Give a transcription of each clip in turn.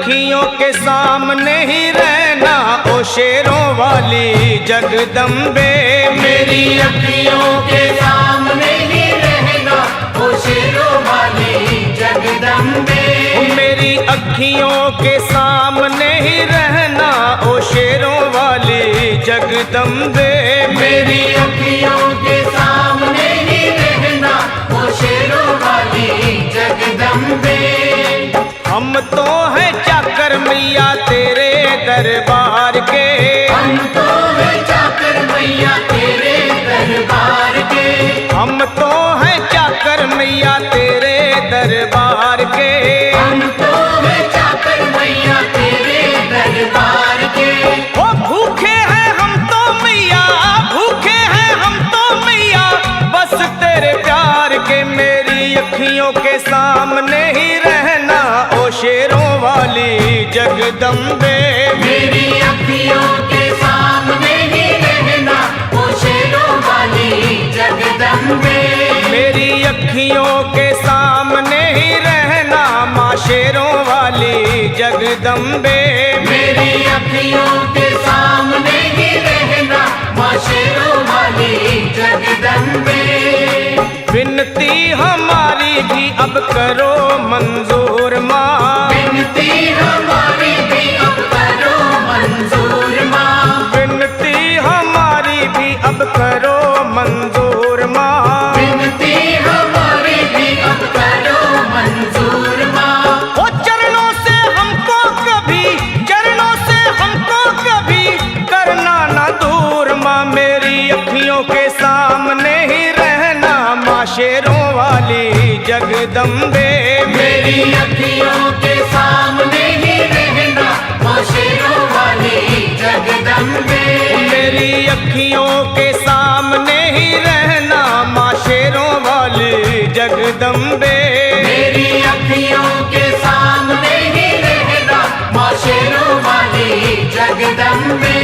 अखियों के सामने ही रहना ओ शेरों वाली जगदम्बे। मेरी अखियों के सामने ही रहना ओ शेरों वाली जगदम्बे। मेरी अखियों के सामने ही रहना ओ शेरों वाली जगदम्बे। मेरी अखियों के सामने ही रहना ओ शेरों वाली जगदम्बे। हम तो हैं चाकर मैया तेरे दरबार के। हम तो हैं चाकर मैया तेरे दरबार के। हम तो हैं चाकर मैया तेरे दरबार के। हम तो हैं चाकर मैया तेरे दरबार के। ओ भूखे हैं हम तो मैया, भूखे हैं हम तो मैया बस तेरे प्यार के। मेरी अखियों के सामने ही रहना ओ शेरों वाली जगदम्बे। मेरी अखियों के सामने ही रहना ओ शेरों वाली जगदम्बे। मेरी अखियों के सामने ही रहना माँ शेरों वाली जगदम्बे। मेरी अखियों के सामने ही रहना माँ शेरों वाली जगदम्बे। विनती हमारी भी अब करो मंजूर माँ। विनती हमारी भी अब करो मंजूर माँ। विनती हमारी भी अब करो मंजूर माँ। विनती हमारी भी अब करो मंजूर माँ। ओ चरणों से हमको कभी, चरणों से हमको कभी करना ना दूर माँ। मेरी अखियों के सामने ही रहना माँ शेरों वाली जगदम्बे। मेरी अखियों के सामने ही रहना माँ शेरों वाली जगदम्बे। मेरी अखियों के सामने ही रहना माँ शेरों वाली जगदम्बे। मेरी अखियों के सामने ही रहना माँ शेरों वाली जगदम्बे।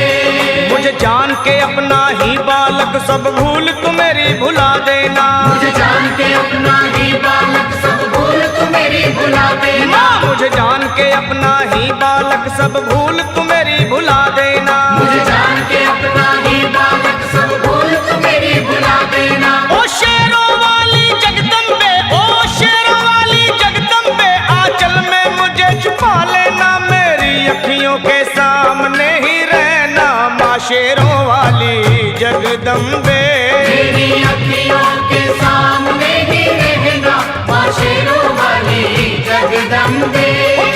मुझे जान के अपना ही बालक सब भूल तू मेरी भुला देना। मुझे जान के अपना ही बालक सब भूल तू मेरी भुला देना। माँ मुझे जान के अपना ही बालक सब भूल तू मेरी भुला देना। मुझे जान के अपना ही बालक सब भूल तू मेरी भुला देना। ओ शेरों वाली जगदम्बे, ओ शेरों वाली जगदम्बे आंचल में मुझे छुपा लेना। मेरी अखियों के सामने ही रहना माँ शेरों वाली जगदम्बे। मेरी अखियों के सामने ही रहना माँ शेरों वाली जगदम्बे।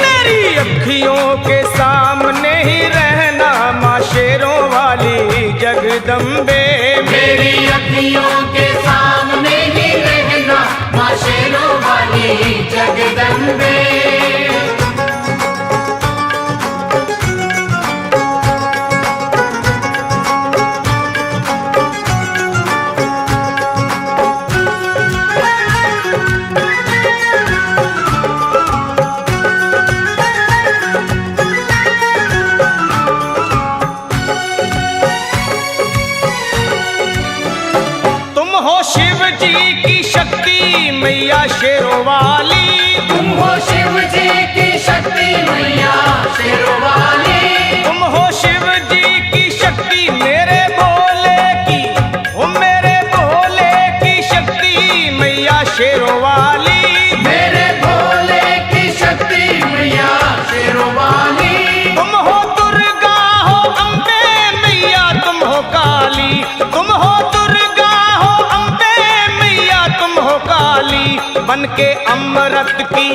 मेरी अखियों के सामने ही रहना माँ शेरों वाली जगदम्बे। मेरी अखियों के सामने ही रहना माँ शेरों वाली जगदम्बे। शिव जी की शक्ति मैया शेरों वाली। तुम हो शिव जी की शक्ति मैया शेरों वाली। तुम हो शिव जी की शक्ति मेरे भोले की, ओ मेरे भोले की शक्ति मैया शेरों वाली। मेरे भोले की शक्ति मैया शेरों वाली। तुम हो दुर्गा हो अम्बे मैया तुम हो काली। तुम हो दुर्गा हो अम्बे मैया तुम हो काली। बन के अमृत की,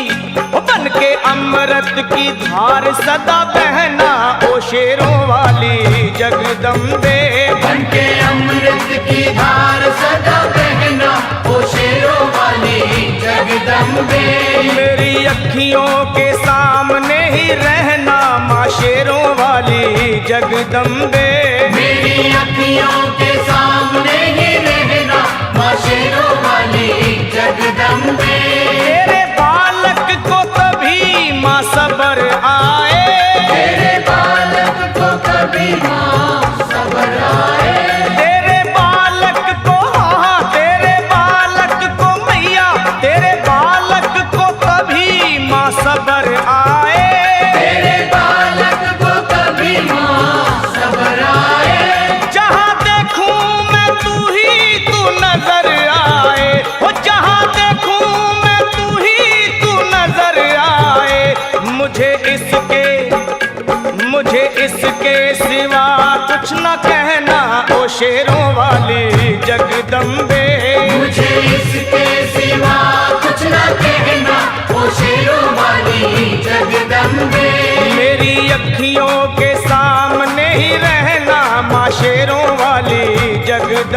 बन के अमृत की धार सदा बहना ओ शेरों वाली जगदम्बे। बन के अमृत की धार सदा बहना ओ शेरों वाली जगदम्बे। मेरी अखियों के सामने ही रहना माँ शेरों वाली जगदम्बे। मेरी अखियों के सामने ही रहना माँ शेरों वाली जगदम्बे। तेरे बालक को कभी माँ सबर आए। तेरे बालक को कभी माँ सबर आए। तेरे बालक को, हाँ तेरे बालक को मैया, तेरे बालक को कभी माँ सबर आए। तेरे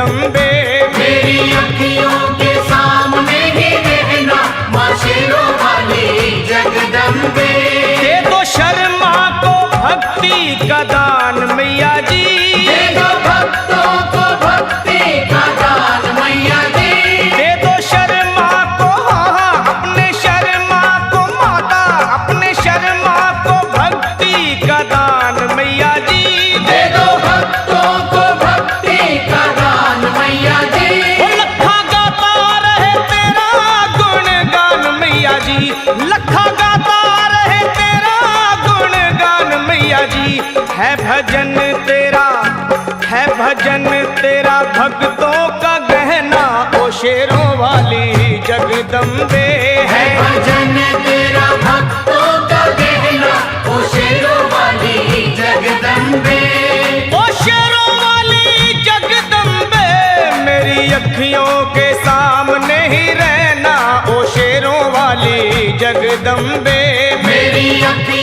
जगदम्बे। मेरी अखियों के सामने ही रहना माँ शेरों वाली जगदम्बे। दे दो शर्मा को भक्ति का दान मैया जी, दे दो भक्तों को भक्ति का दान मैया जी। दे दो शर्मा को, हाँ अपने शर्मा को माता, अपने शर्मा को भक्ति का दान मैया जी। दे दो भक्तों को भक्ति का दान मैया जी। वो लखा गाता रहे तेरा गुणगान मैया जी, लखा गाता रहे तेरा गुणगान मैया जी। है भजन तेरा, है भजन तेरा भक्तों का गहना ओ शेरों वाली जगदम्बे। है भजन तेरा भक्तों का गहना ओ शेरों वाली जगदम्बे। ओ शेरों वाली जगदम्बे, मेरी अखियों के सामने ही रहना ओ शेरों वाली जगदम्बे। मेरी अखियों